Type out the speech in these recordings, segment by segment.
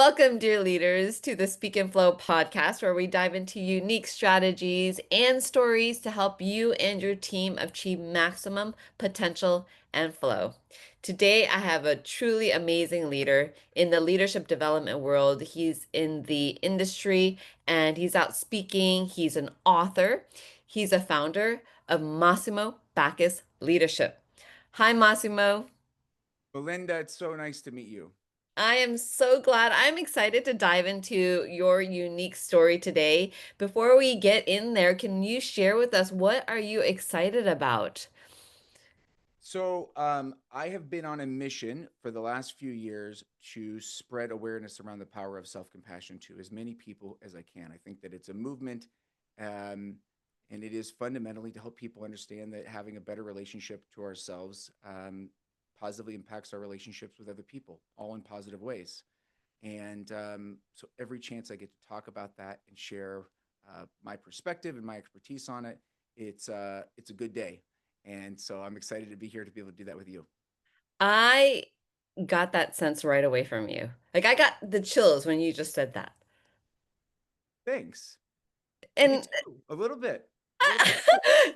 Welcome, dear leaders, to the Speak and Flow podcast, where we dive into unique strategies and stories to help you and your team achieve maximum potential and flow. Today, I have a truly amazing leader in the leadership development world. He's in the industry and he's out speaking. He's an author. He's a founder of Massimo Backus Leadership. Hi, Massimo. Melinda, it's so nice to meet you. I am so glad. I'm excited to dive into your unique story today. Before we get in there, can you share with us what are you excited about? I have been on a mission for the last few years to spread awareness around the power of self-compassion to as many people as I can. I think that it's a movement, um, and it is fundamentally to help people understand that having a better relationship to ourselves positively impacts our relationships with other people, all in positive ways. So every chance I get to talk about that and share my perspective and my expertise on it, it's a good day. And so I'm excited to be here to be able to do that with you. I got that sense right away from you. Like I got the chills when you just said that. Thanks. Me And too. A little bit. A little bit.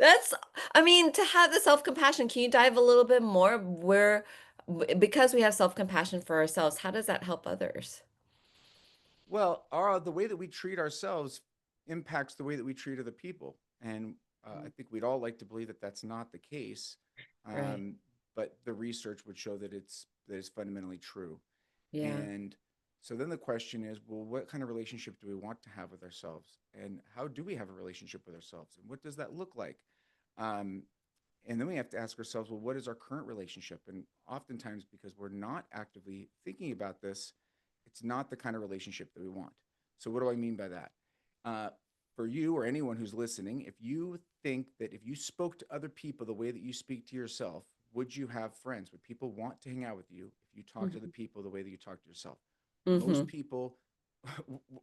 that's, I mean, to have the self-compassion, can you dive a little bit more because we have self-compassion for ourselves, how does that help others? Well, the way that we treat ourselves impacts the way that we treat other people, and I think we'd all like to believe that that's not the case, Right. um, but the research would show that it's fundamentally true. Yeah. And so then the question is, well, what kind of relationship do we want to have with ourselves, and how do we have a relationship with ourselves, and what does that look like? Um, and then we have to ask ourselves, well, what is our current relationship? And oftentimes, because we're not actively thinking about this, it's not the kind of relationship that we want. So, what do I mean by that? Uh, for you or anyone who's listening, if you think that if you spoke to other people the way that you speak to yourself, would you have friends? Would people want to hang out with you if you talk to the people the way that you talk to yourself? Most Mm-hmm. people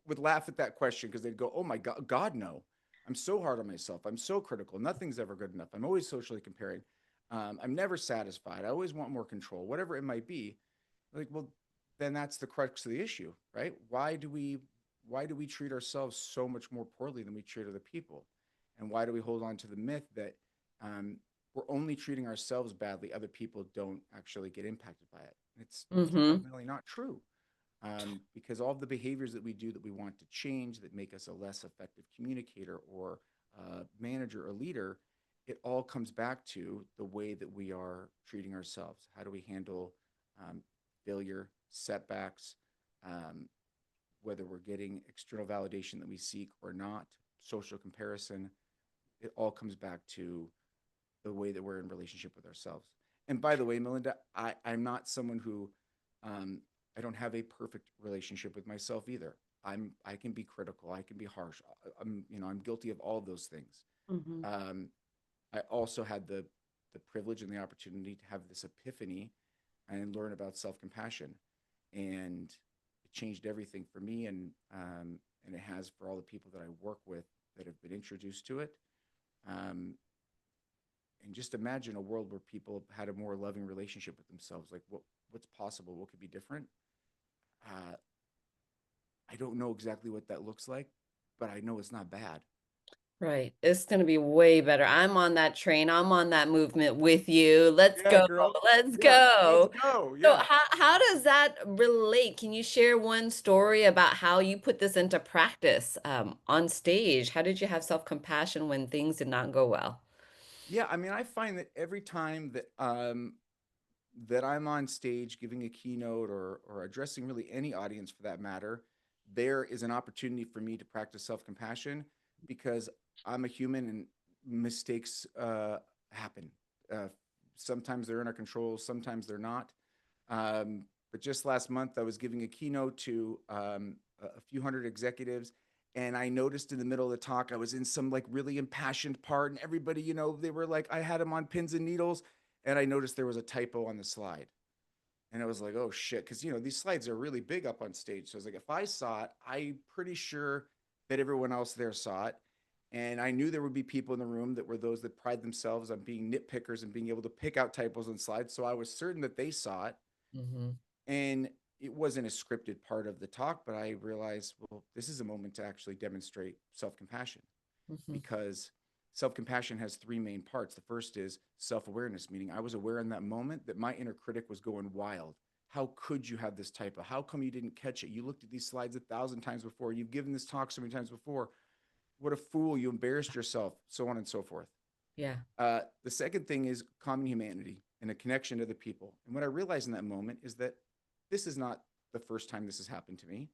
would laugh at that question because they'd go, "Oh my God, no! I'm so hard on myself. I'm so critical. Nothing's ever good enough. I'm always socially comparing. I'm never satisfied. I always want more control, whatever it might be." Like, well, then that's the crux of the issue, right? Why do we treat ourselves so much more poorly than we treat other people? And why do we hold on to the myth that um, we're only treating ourselves badly, other people don't actually get impacted by it? It's Mm-hmm. fundamentally not true, because all of the behaviors that we do that we want to change that make us a less effective communicator or manager or leader, it all comes back to the way that we are treating ourselves. How do we handle um, failure, setbacks, um, whether we're getting external validation that we seek or not, social comparison? It all comes back to the way that we're in relationship with ourselves. And by the way, Melinda, I'm not someone who um, I don't have a perfect relationship with myself either. I can be critical. I can be harsh. I'm guilty of all of those things. Mm-hmm. Um, I also had the privilege and the opportunity to have this epiphany and learn about self compassion, and it changed everything for me, and it has for all the people that I work with that have been introduced to it. Um, and just imagine a world where people had a more loving relationship with themselves. Like what's possible? What could be different? Uh, I don't know exactly what that looks like, but I know it's not bad. Right. It's going to be way better. I'm on that train. I'm on that movement with you. Let's Yeah, go. girl. Let's Yeah, let's go. go. So Yeah. how does that relate? Can you share one story about how you put this into practice on stage? How did you have self-compassion when things did not go well? Yeah, I mean, I find that every time that I'm on stage giving a keynote or addressing really any audience for that matter, there is an opportunity for me to practice self-compassion because I'm a human and mistakes happen. Uh, Sometimes they're in our control, sometimes they're not. But just last month, I was giving a keynote to a few hundred executives, and I noticed in the middle of the talk, I was in some like really impassioned part, and everybody, they were like, I had them on pins and needles, and I noticed there was a typo on the slide. And I was like, oh shit, because these slides are really big up on stage. So I was like, if I saw it, I'm pretty sure that everyone else there saw it. And I knew there would be people in the room that were those that pride themselves on being nitpickers and being able to pick out typos on slides. So I was certain that they saw it. Hmm. And it wasn't a scripted part of the talk, but I realized, well, this is a moment to actually demonstrate self-compassion, Hmm. because self-compassion has three main parts. The first is self-awareness, meaning I was aware in that moment that my inner critic was going wild. How could you have this typo? How come you didn't catch it? You looked at these slides 1,000 times before. You've given this talk so many times before. What a fool. You embarrassed yourself, so on and so forth. Yeah. The second thing is common humanity and a connection to the people. And what I realized in that moment is that this is not the first time this has happened to me.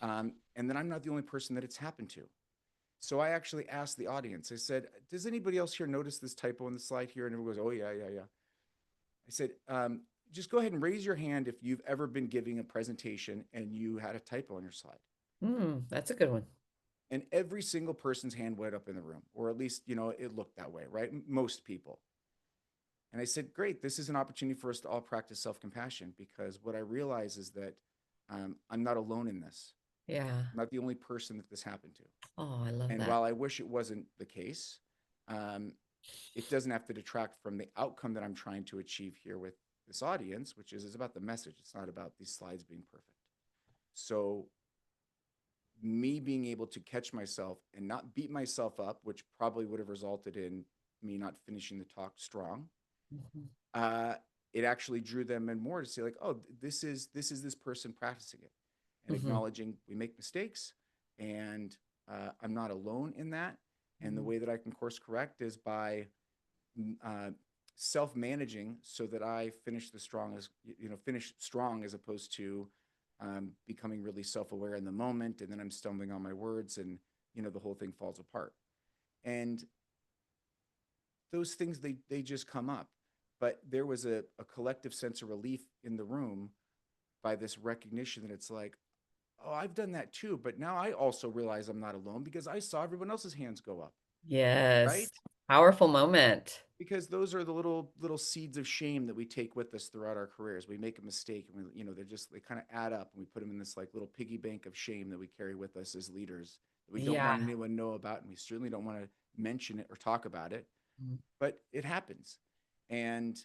And that I'm not the only person that it's happened to. So I actually asked the audience, I said, does anybody else here notice this typo in the slide here? And everyone goes, oh, yeah, yeah, yeah. I said, just go ahead and raise your hand if you've ever been giving a presentation and you had a typo on your slide. That's a good one. And every single person's hand went up in the room, or at least, it looked that way, right? Most people. And I said, great, this is an opportunity for us to all practice self compassion, because what I realize is that I'm not alone in this. Yeah. I'm not the only person that this happened to. Oh, I love And that. while I wish it wasn't the case, um, it doesn't have to detract from the outcome that I'm trying to achieve here with this audience, which is about the message. It's not about these slides being perfect. So, me being able to catch myself and not beat myself up, which probably would have resulted in me not finishing the talk strong, Hmm. uh, it actually drew them in more to say, like, oh, this person practicing it and Hmm. acknowledging we make mistakes, and I'm not alone in that. And the Hmm. way that I can course correct is by uh, self-managing, so that I finish strong, as opposed to becoming really self-aware in the moment, and then I'm stumbling on my words, and the whole thing falls apart. And those things, they just come up. But there was a collective sense of relief in the room by this recognition that it's like, oh, I've done that too, but now I also realize I'm not alone because I saw everyone else's hands go up, Yes. right? Powerful moment. Because those are the little seeds of shame that we take with us throughout our careers. We make a mistake, and they kind of add up, and we put them in this like little piggy bank of shame that we carry with us as leaders, that we don't Yeah. want anyone to know about, and we certainly don't want to mention it or talk about it, Mm. but it happens. And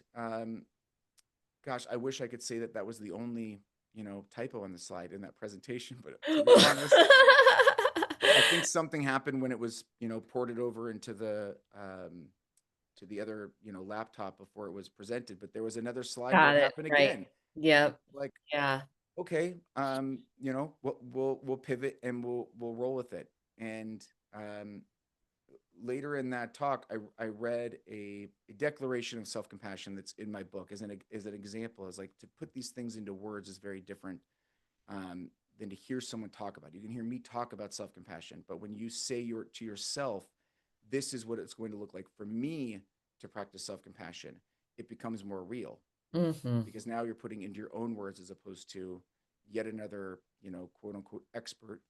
gosh, I wish I could say that that was the only typo on the slide in that presentation, but to be honest, I think something happened when it was ported over into the to the other laptop before it was presented. But there was another slide where Got it it. happened Right. again. Yep. Like, Yeah. okay, we'll pivot, and we'll roll with it. And um, later in that talk, I read a declaration of self compassion that's in my book as an example. As like, to put these things into words is very different um, than to hear someone talk about it. You can hear me talk about self compassion, but when you say to yourself, this is what it's going to look like for me to practice self compassion, it becomes more real, Hmm. because now you're putting into your own words, as opposed to yet another, quote unquote expert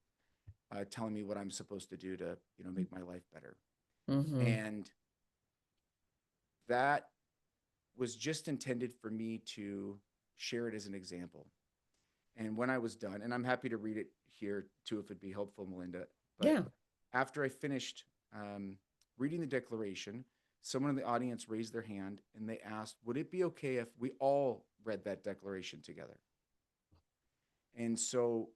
telling me what I'm supposed to do to, make my life better. Hmm. And that was just intended for me to share it as an example. And when I was done, and I'm happy to read it here too, if it'd be helpful, Melinda. But Yeah. after I finished reading the declaration, someone in the audience raised their hand and they asked, would it be okay if we all read that declaration together? And so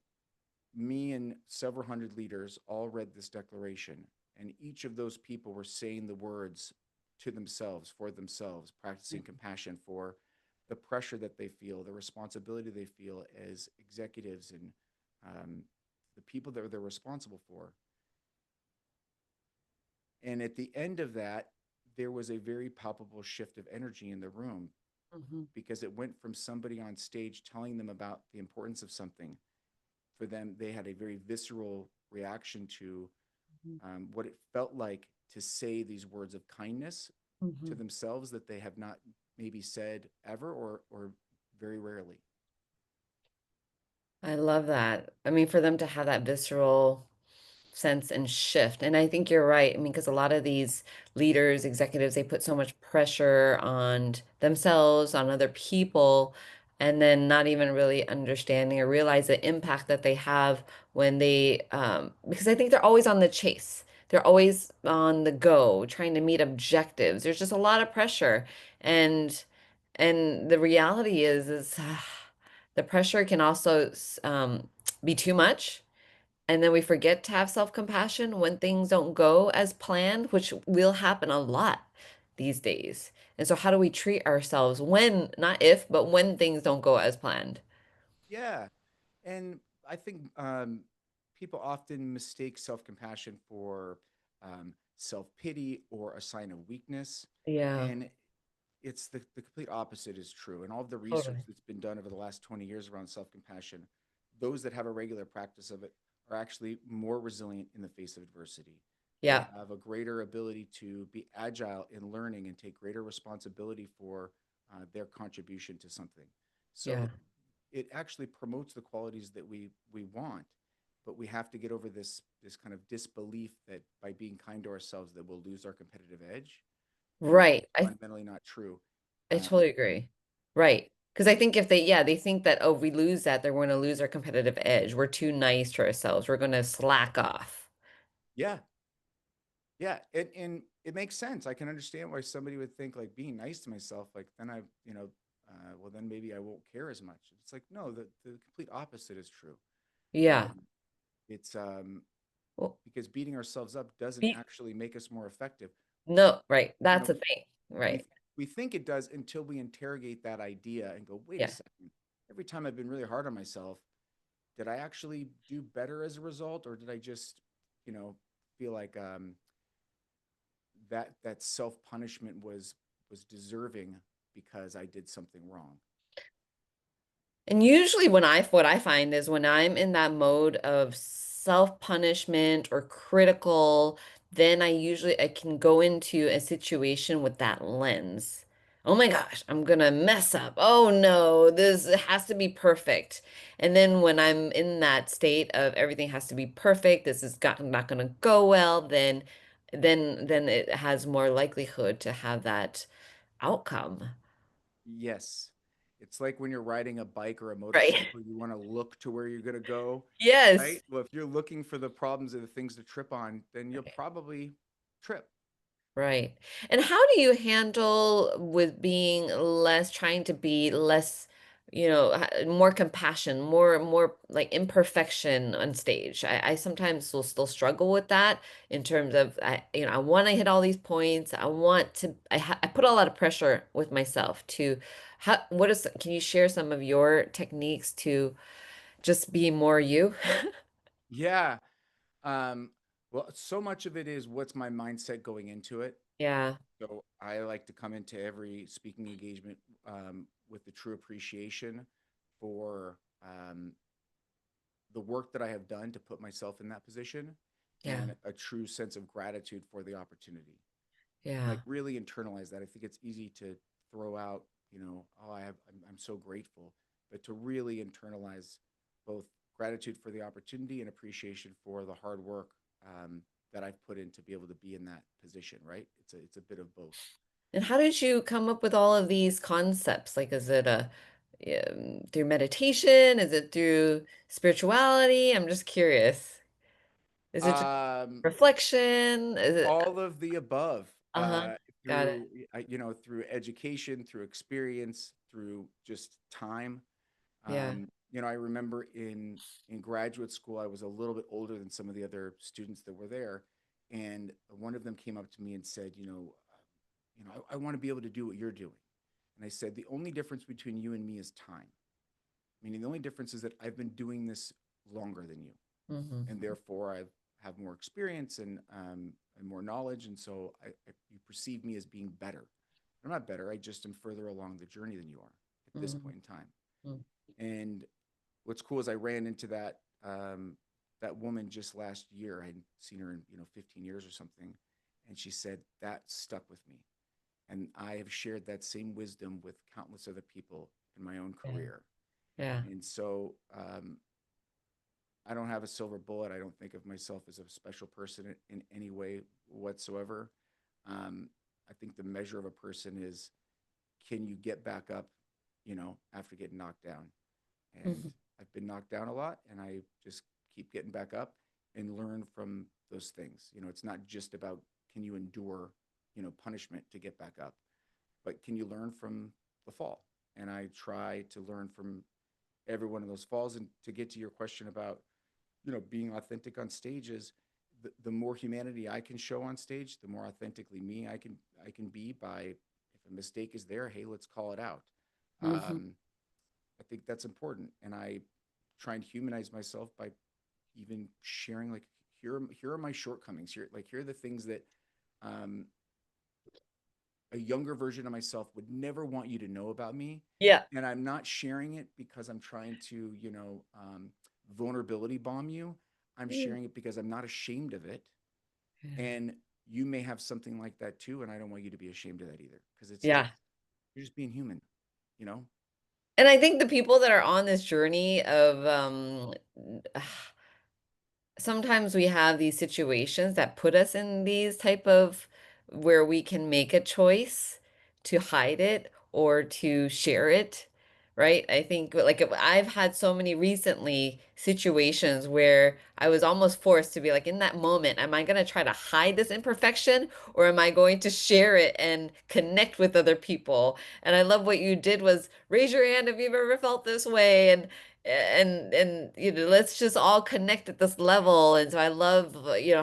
me and several hundred leaders all read this declaration, and each of those people were saying the words to themselves, for themselves, practicing compassion for the pressure that they feel, the responsibility they feel as executives, and the people that they're responsible for. And at the end of that, there was a very palpable shift of energy in the room, Hmm. because it went from somebody on stage telling them about the importance of something. For them, they had a very visceral reaction to what it felt like to say these words of kindness Hmm. to themselves that they have not maybe said ever, or very rarely. I love that. I mean, for them to have that visceral sense and shift. And I think you're right. I mean, because a lot of these leaders, executives, they put so much pressure on themselves, on other people, and then not even really understanding or realize the impact that they have when because I think they're always on the chase. They're always on the go, trying to meet objectives. There's just a lot of pressure. And the reality is The pressure can also be too much. And then we forget to have self-compassion when things don't go as planned, which will happen a lot these days. And so, how do we treat ourselves when, not if, but when things don't go as planned? Yeah. And I think people often mistake self-compassion for self-pity or a sign of weakness. Yeah, And it's the complete opposite is true. And all of the research totally. that's been done over the last 20 years around self-compassion, those that have a regular practice of it are actually more resilient in the face of adversity. They Yeah, have a greater ability to be agile in learning and take greater responsibility for their contribution to something. yeah. So it actually promotes the qualities that we want, but we have to get over this kind of disbelief that by being kind to ourselves that we'll lose our competitive edge, and it's Right. fundamentally not true. I um, totally agree. Right. Because I think if they, yeah, they think that, oh, if we lose that, they're going to lose our competitive edge. We're too nice to ourselves. We're going to slack off. yeah, yeah, and it makes sense. I can understand why somebody would think like being nice to myself, like then I, well then maybe I won't care as much. It's like no, the complete opposite is true. Yeah. um, it's Well, because beating ourselves up doesn't be, actually make us more effective. no, right. you That's know the thing. we Right. we think it does until we interrogate that idea and go, wait a Yeah. second, every time I've been really hard on myself, did I actually do better as a result, or did I just, feel like that self punishment was deserving because I did something wrong? And usually what I find is when I'm in that mode of self-punishment or critical, then I can go into a situation with that lens. Oh my gosh, I'm gonna mess up. Oh no, this has to be perfect. And then when I'm in that state of everything has to be perfect, this is not gonna go well, then it has more likelihood to have that outcome. Yes. It's like when you're riding a bike or a Right. motorcycle, you want to look to where you're going to go, Yes. right? Well, if you're looking for the problems or the things to trip on, then you'll probably trip. Right. And how do you handle with being less, trying to be less, more compassion, more like imperfection on stage? I sometimes will still struggle with that in terms of I want to hit all these points. I put a lot of pressure with myself to can you share some of your techniques to just be more you? Yeah. Um, well, so much of it is what's my mindset going into it. Yeah. So I like to come into every speaking engagement with the true appreciation for the work that I have done to put myself in that position, Yeah. and a true sense of gratitude for the opportunity. Yeah. Like really internalize that. I think it's easy to throw out, oh, I'm so grateful, but to really internalize both gratitude for the opportunity and appreciation for the hard work that I've put in to be able to be in that position. Right? It's a bit of both. And how did you come up with all of these concepts? Like, is it through meditation? Is it through spirituality? I'm just curious. Is it just Um, reflection? Is it, all of the above, uh-huh. Got it. through education, through experience, through just time. Yeah. I remember in graduate school, I was a little bit older than some of the other students that were there, and one of them came up to me and said, I want to be able to do what you're doing. And I said, the only difference between you and me is time. Meaning, the only difference is that I've been doing this longer than you, Hmm. and therefore I have more experience and more knowledge, and so you perceive me as being better. I'm not better. I just am further along the journey than you are at this Hmm. point in time. And what's cool is I ran into that woman just last year. I hadn't seen her in 15 years or something, and she said that stuck with me. And I have shared that same wisdom with countless other people in my own Yeah. career. Yeah. And so I don't have a silver bullet. I don't think of myself as a special person in any way whatsoever. I think the measure of a person is, can you get back up, after getting knocked down? And Hmm. I've been knocked down a lot, and I just keep getting back up and learn from those things. It's not just about can you endure, punishment to get back up, but can you learn from the fall? And I try to learn from every one of those falls. And to get to your question about, being authentic on stage is the more humanity I can show on stage, the more authentically me I can be by, if a mistake is there, hey, let's call it out. Hmm. I think that's important. And I try and humanize myself by even sharing, like, here are my shortcomings. Here are the things that um, a younger version of myself would never want you to know about me. Yeah. And I'm not sharing it because I'm trying to, vulnerability bomb you. I'm Mm. sharing it because I'm not ashamed of it. And you may have something like that too. And I don't want you to be ashamed of that either, because it's just, Yeah. you're just being human, you know? And I think the people that are on this journey of sometimes we have these situations that put us in these type of where we can make a choice to hide it or to share it, right? I think like I've had so many recently situations where I was almost forced to be like, in that moment, am I going to try to hide this imperfection or am I going to share it and connect with other people? And I love what you did was raise your hand if you've ever felt this way, and let's just all connect at this level. And so I love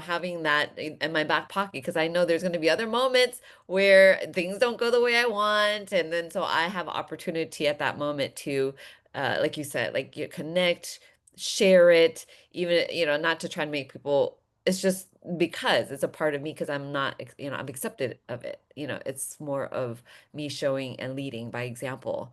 having that in my back pocket, because I know there's going to be other moments where things don't go the way I want, and then so I have opportunity at that moment to like you said, like you connect, share it, even not to try and make people, it's just because it's a part of me, because I'm not I'm accepted of it. It's more of me showing and leading by example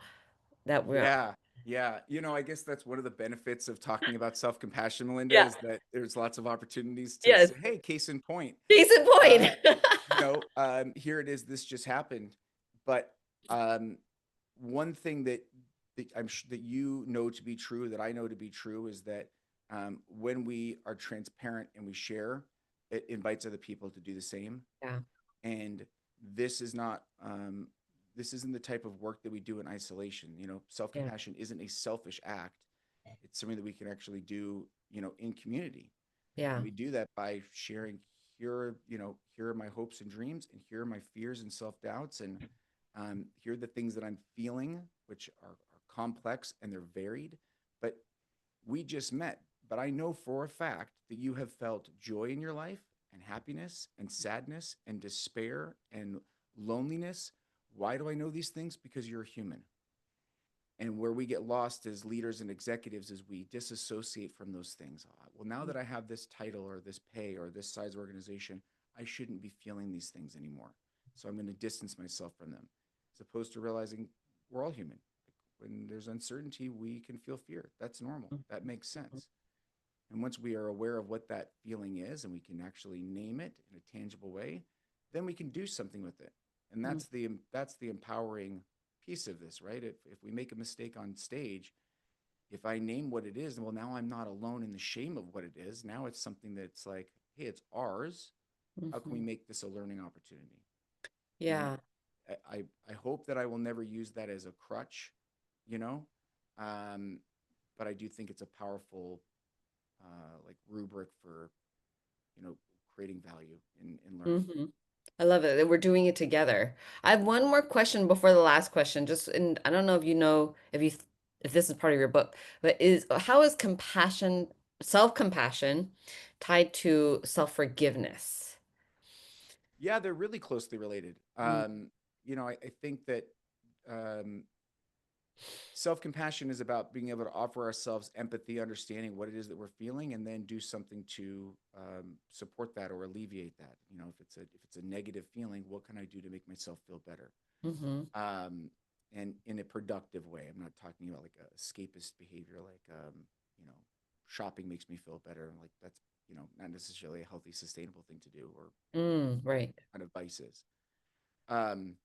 that we're Yeah. Yeah. I guess that's one of the benefits of talking about self-compassion, Melinda, yeah. is that there's lots of opportunities to Yes. say, hey, case in point, Case in uh, point. here it is, this just happened. But um, one thing that that to be true, that I know to be true, is that when we are transparent and we share, it invites other people to do the same. Yeah. And this is not this isn't the type of work that we do in isolation. Yeah. Self-compassion isn't a selfish act. It's something that we can actually do, in community. And Yeah. we do that by sharing, here are my hopes and dreams, and here are my fears and self-doubts, and here are the things that I'm feeling, which are complex and they're varied. But we just met. But I know for a fact that you have felt joy in your life, and happiness and sadness and despair and loneliness. Why do I know these things? Because you're a human. And where we get lost as leaders and executives is we disassociate from those things. Well, now that I have this title or this pay or this size organization, I shouldn't be feeling these things anymore. So I'm going to distance myself from them, as opposed to realizing we're all human. When there's uncertainty, we can feel fear. That's normal. That makes sense. And once we are aware of what that feeling is and we can actually name it in a tangible way, then we can do something with it. And Mhm. that's the empowering piece of this, right? If we make a mistake on stage, if I name what it is, well, now I'm not alone in the shame of what it is. Now it's something that's like, hey, it's ours. How can we Mhm. make this a learning opportunity? And Yeah. I hope that I will never use that as a crutch, you know, um, but I do think it's a powerful like rubric for, you know, creating value in learning. Hmm. I love it that we're doing it together. I have one more question before the last question. Just, and I don't know if you know if this is part of your book, but is how is compassion, self-compassion tied to self-forgiveness? Yeah, they're really closely related. Mm. I think that um, self-compassion is about being able to offer ourselves empathy, understanding what it is that we're feeling, and then do something to support that or alleviate that. If it's a negative feeling, what can I do to make myself feel better? Hmm. um, and in a productive way. I'm not talking about like a escapist behavior, like you know, shopping makes me feel better. Like that's not necessarily a healthy, sustainable thing to do, or Right. kind of vices. Um,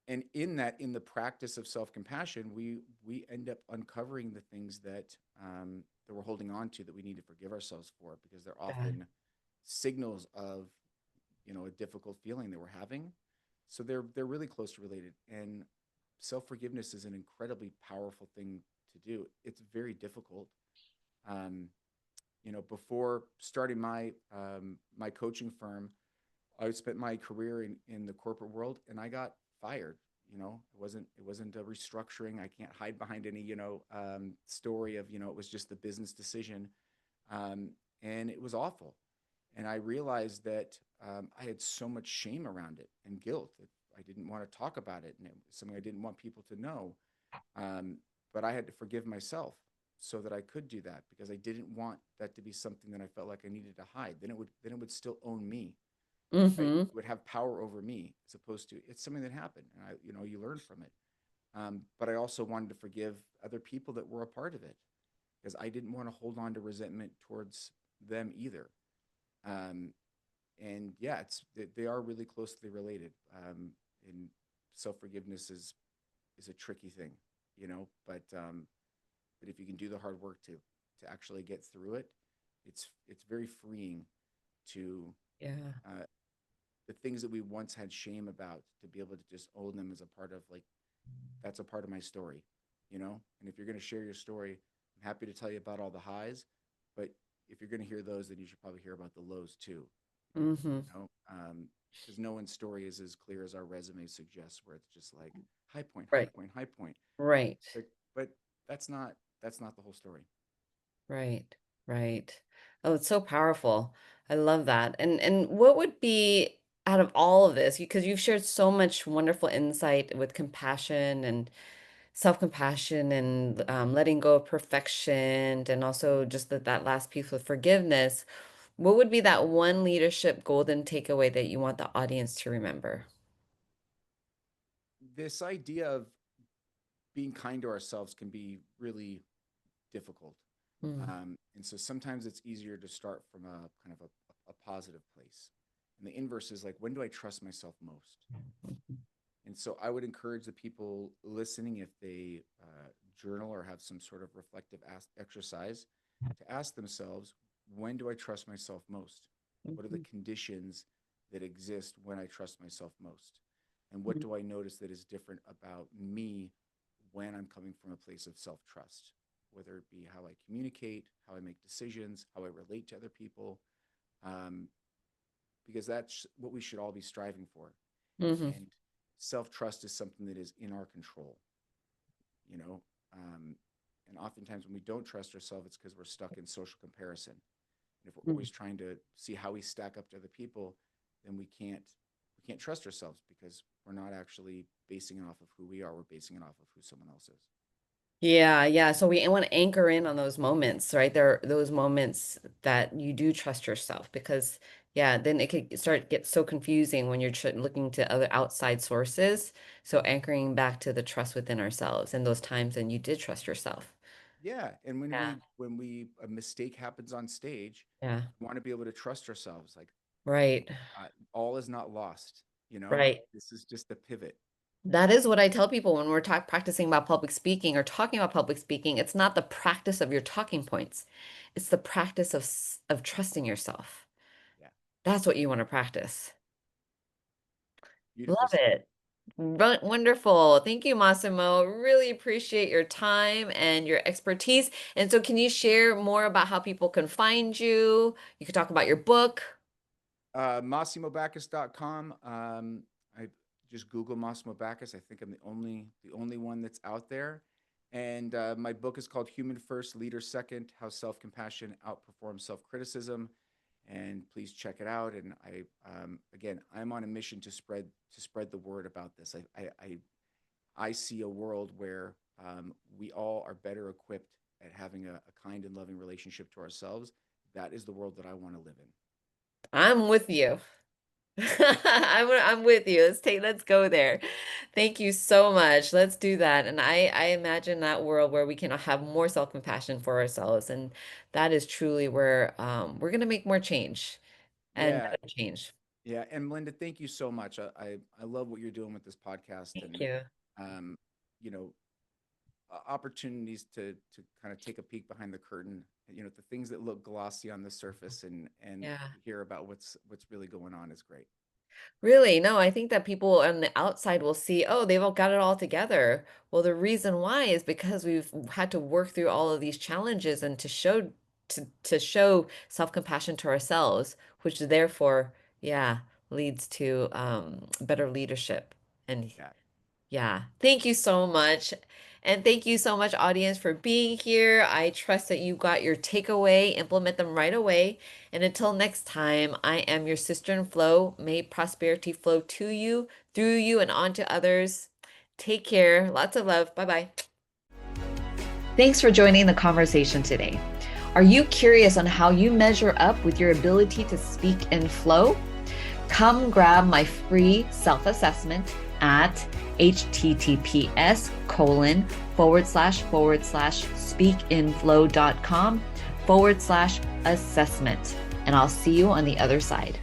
and in the practice of self compassion, we end up uncovering the things that we're holding on to that we need to forgive ourselves for, because they're Yeah. often signals of a difficult feeling that we're having. So they're really closely related. And self-forgiveness is an incredibly powerful thing to do. It's very difficult. um, Before starting my coaching firm, I spent my career in the corporate world, and I got fired. It wasn't a restructuring. I can't hide behind any, story of, it was just the business decision. Um, and it was awful. And I realized that I had so much shame around it and guilt that I didn't want to talk about it. And it was something I didn't want people to know. Um, but I had to forgive myself so that I could do that, because I didn't want that to be something that I felt like I needed to hide. Then it would still own me, right? Mm-hmm. It would have power over me, as opposed to it's something that happened, and you learn from it. But I also wanted to forgive other people that were a part of it, because I didn't want to hold on to resentment towards them either. Um, and yeah, they are really closely related. And self forgiveness is a tricky thing, but if you can do the hard work to actually get through it, it's very freeing to Yeah. uh, the things that we once had shame about, to be able to just own them as a part of, like, that's a part of my story. And if you're going to share your story, I'm happy to tell you about all the highs, but if you're going to hear those, then you should probably hear about the lows too. Mm-hmm. Because no one's story is as clear as our resume suggests, where it's just like high point, high Right. point, high point. Right. But that's not the whole story. Right. Right. Oh, it's so powerful. I love that. And what would be out of all of this, because you've shared so much wonderful insight with compassion and self-compassion and letting go of perfection, and also just that last piece with forgiveness. What would be that one leadership golden takeaway that you want the audience to remember? This idea of being kind to ourselves can be really difficult. Mm, And so sometimes it's easier to start from a kind of a positive place. And the inverse is like, when do I trust myself most? And so I would encourage the people listening, if they journal or have some sort of reflective exercise, to ask themselves, when do I trust myself most? What are the mhm, conditions that exist when I trust myself most? And what mhm, do I notice that is different about me when I'm coming from a place of self trust? Whether it be how I communicate, how I make decisions, how I relate to other people, um, because that's what we should all be striving for. mhm. And self trust is something that is in our control, you know. Um, and oftentimes when we don't trust ourselves, it's because we're stuck in social comparison. And if we're Mhm. always trying to see how we stack up to other people, then we can't trust ourselves, because we're not actually basing it off of who we are. We're basing it off of who someone else is. Yeah, yeah. So we want to anchor in on those moments, right? There are those moments that you do trust yourself, because, yeah, then it could start get so confusing when you're looking to other outside sources. So anchoring back to the trust within ourselves and those times when you did trust yourself. Yeah, and when Yeah. we a mistake happens on stage, Yeah. we want to be able to trust ourselves. Like, Right. all is not lost. Right. This is just a pivot. That is what I tell people when we're practicing about public speaking or talking about public speaking. It's not the practice of your talking points. It's the practice of of trusting yourself. Yeah, That's what you want to practice. beautifully Love said. it. Wonderful. Thank you, Massimo. Really appreciate your time and your expertise. And so, can you share more about how people can find you? You could talk about your book. MassimoBackus.com. I just Google Massimo Backus. I think I'm the only one that's out there. And my book is called Human First, Leader Second: How Self-Compassion Outperforms Self-Criticism. And please check it out. And again, I'm on a mission to spread the word about this. I see a world where we all are better equipped at having a kind and loving relationship to ourselves. That is the world that I want to live in. I'm with you. I'm with you. Let's go there. Thank you so much. Let's do that. And I imagine that world where we can have more self-compassion for ourselves. And that is truly where we're going to make more change and Yeah, better change. yeah. And Melinda, thank you so much. I love what you're doing with this podcast, Thank and you. um, you know, opportunities to kind of take a peek behind the curtain. The things that look glossy on the surface, and Yeah. hear about what's really going on is great. Really? No, I think that people on the outside will see, oh, they've all got it all together. Well, the reason why is because we've had to work through all of these challenges and to show self-compassion to ourselves, which therefore, yeah, leads to better leadership. And Yeah. Yeah. Thank you so much. And thank you so much, audience, for being here. I trust that you got your takeaway, implement them right away. And until next time, I am your sister in flow. May prosperity flow to you, through you, and onto others. Take care. Lots of love. Bye bye. Thanks for joining the conversation today. Are you curious on how you measure up with your ability to speak in flow? Come grab my free self-assessment at https://speakinflow.com/assessment. And I'll see you on the other side.